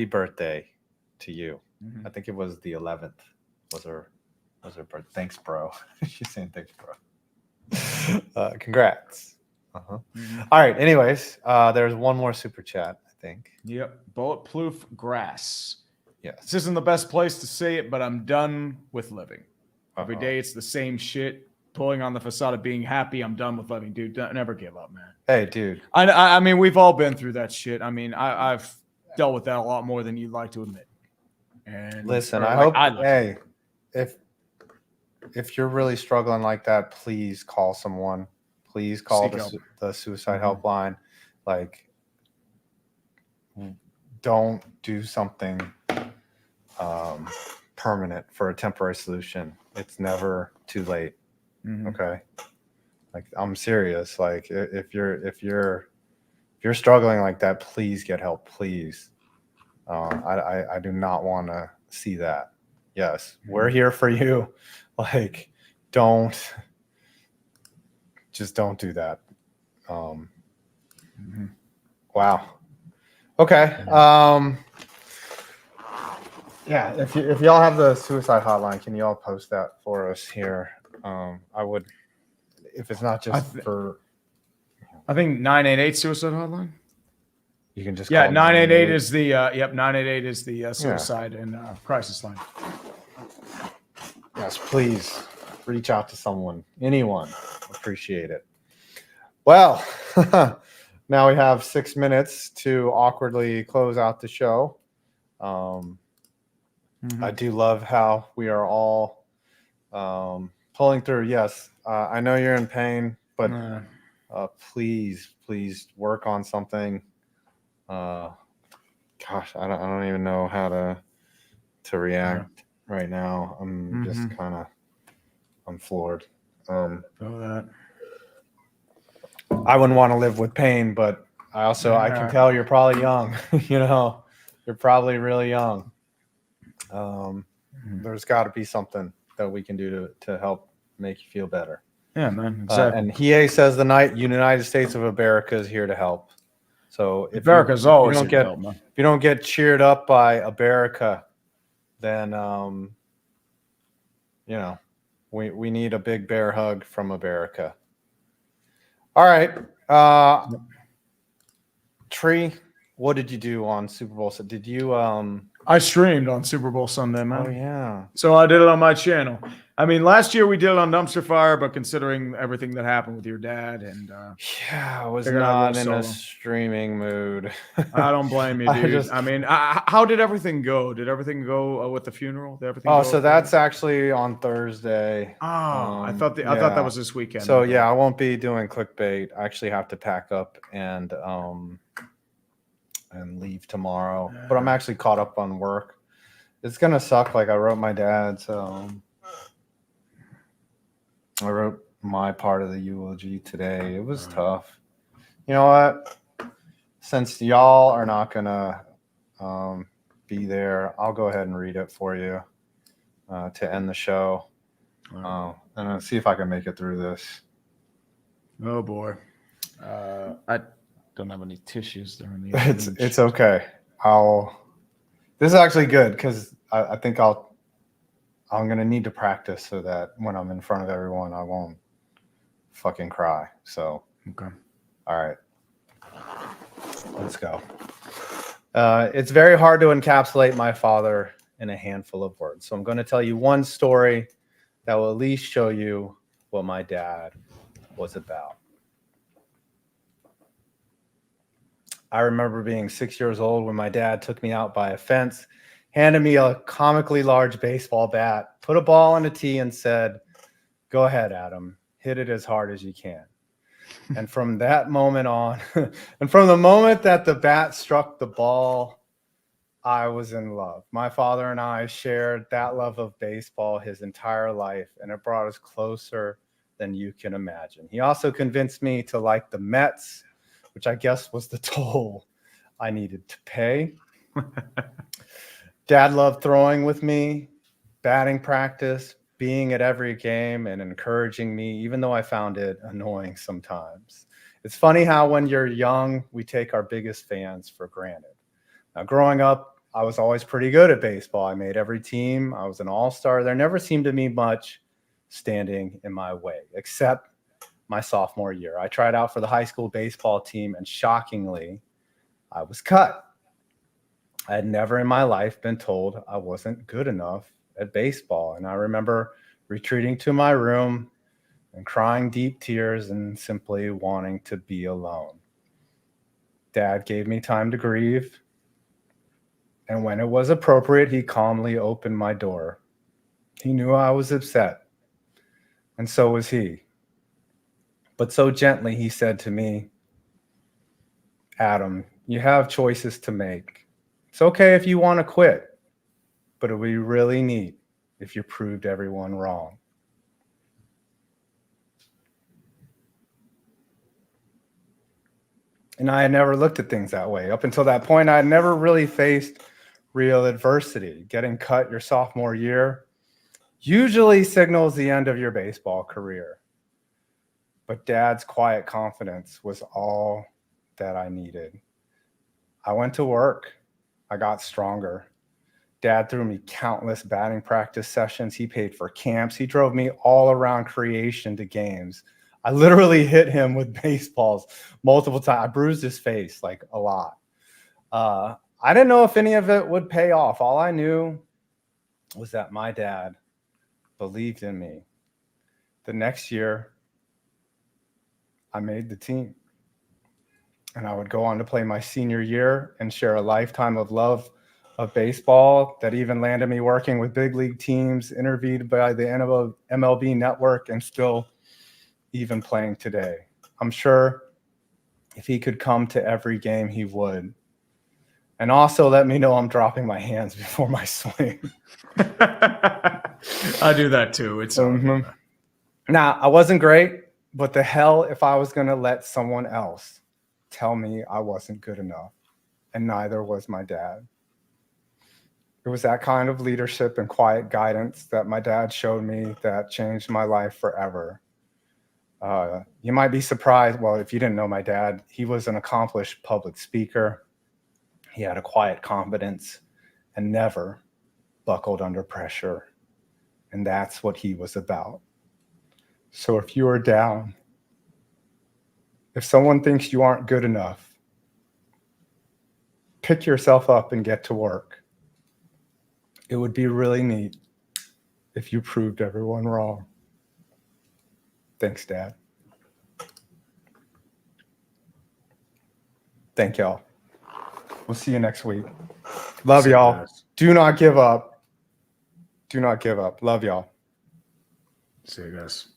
birthday to you. Mhm. I think it was the 11th. Was her birthday? Thanks, bro. She's saying thanks, bro. Congrats. Uh-huh. Mhm. All right. Anyways, there's one more super chat, I think. Yep, bulletproof grass. Yes. This isn't the best place to say it, but I'm done with living. Every Uh-oh. day it's the same shit. Pulling on the facade of being happy. I'm done with living, dude. Never give up, man. Hey, dude. I mean, we've all been through that shit. I mean, I've dealt with that a lot more than you'd like to admit. And Listen, or I like hope. like Hey, if you're really struggling like that, please call someone. Please call Seek help. the suicide Mhm. helpline. Like, don't do something permanent for a temporary solution. It's never too late. Mhm. Okay, like, I'm serious. Like, if you're struggling like that, please get help. Please. I do not want to see that. Yes, we're here for you. Like, just don't do that. Mhm. Wow. Okay. Yeah. If y'all have the suicide hotline, can you all post that for us here? I would, if it's not just for, I think 988 suicide hotline. you can just Yeah, call 988 is the 988 is the Yeah. suicide and crisis line. Yes, please reach out to someone, anyone. Appreciate it. Well, now we have 6 minutes to awkwardly close out the show. I do love how we are all pulling through. Yes, I know you're in pain, but please work on something. Gosh, I don't even know how to react right now. I'm just I'm floored. that. I wouldn't want to live with pain, but I can tell you're probably young. You're probably really young. There's got to be something that we can do to help make you feel better. Yeah, man. Exactly. And Hiei says the United States of America is here to help. So if America's always here to help, man. if you don't get cheered up by America, then we need a big bear hug from America. All right. Tree, what did you do on Super Bowl? So did you I streamed on Super Bowl Sunday, man. Oh yeah. So I did it on my channel. I mean, last year we did it on Dumpster Fire, but considering everything that happened with your dad and I was figured I'd not go in solo. a streaming mood. I don't blame you, dude. I mean, how did everything go? Did everything go with the funeral? Did everything Oh, go so okay? that's actually on Thursday. Oh, I thought yeah. that was this weekend. So Okay. yeah, I won't be doing clickbait. I actually have to pack up and leave tomorrow. But I'm actually caught up on work. It's gonna suck. Like, I wrote my dad's I wrote my part of the eulogy today. It was tough. You know what? Since y'all are not gonna be there, I'll go ahead and read it for you to end the show. And I'll see if I can make it through this. Oh boy. I don't have any tissues during the It's okay. This is actually good because I think I'm gonna need to practice so that when I'm in front of everyone, I won't fucking cry. So okay. All right. Let's go. It's very hard to encapsulate my father in a handful of words. So I'm going to tell you one story that will at least show you what my dad was about. I remember being 6 years old when my dad took me out by a fence, handed me a comically large baseball bat, put a ball in a tee, and said, "Go ahead, Adam. Hit it as hard as you can." And from that moment on, and from the moment that the bat struck the ball, I was in love. My father and I shared that love of baseball his entire life, and it brought us closer than you can imagine. He also convinced me to like the Mets, which I guess was the toll I needed to pay. Dad loved throwing with me, batting practice, being at every game, and encouraging me, even though I found it annoying sometimes. It's funny how when you're young, we take our biggest fans for granted. Now, growing up, I was always pretty good at baseball. I made every team. I was an all-star. There never seemed to be much standing in my way, except my sophomore year. I tried out for the high school baseball team, and shockingly, I was cut. I had never in my life been told I wasn't good enough at baseball. And I remember retreating to my room and crying deep tears and simply wanting to be alone. Dad gave me time to grieve. And when it was appropriate, he calmly opened my door. He knew I was upset. And so was he. But so gently, he said to me, "Adam, you have choices to make. It's okay if you want to quit, but it would be really neat if you proved everyone wrong." And I had never looked at things that way. Up until that point, I had never really faced real adversity. Getting cut your sophomore year usually signals the end of your baseball career. But Dad's quiet confidence was all that I needed. I went to work. I got stronger. Dad threw me countless batting practice sessions. He paid for camps. He drove me all around creation to games. I literally hit him with baseballs multiple times. I bruised his face like a lot. I didn't know if any of it would pay off. All I knew was that my dad believed in me. The next year, I made the team. And I would go on to play my senior year and share a lifetime of love of baseball that even landed me working with big league teams, interviewed by the MLB network, and still even playing today. I'm sure if he could come to every game, he would. And also let me know I'm dropping my hands before my swing. I do that too. It's Now, I wasn't great, but the hell if I was going to let someone else tell me I wasn't good enough, and neither was my dad. It was that kind of leadership and quiet guidance that my dad showed me that changed my life forever. You might be surprised. Well, if you didn't know my dad, he was an accomplished public speaker. He had a quiet confidence and never buckled under pressure. And that's what he was about. So if you are down, if someone thinks you aren't good enough, pick yourself up and get to work. It would be really neat if you proved everyone wrong. Thanks, Dad. Thank y'all. We'll see you next week. Love y'all. Do not give up. Do not give up. Love y'all. See you guys.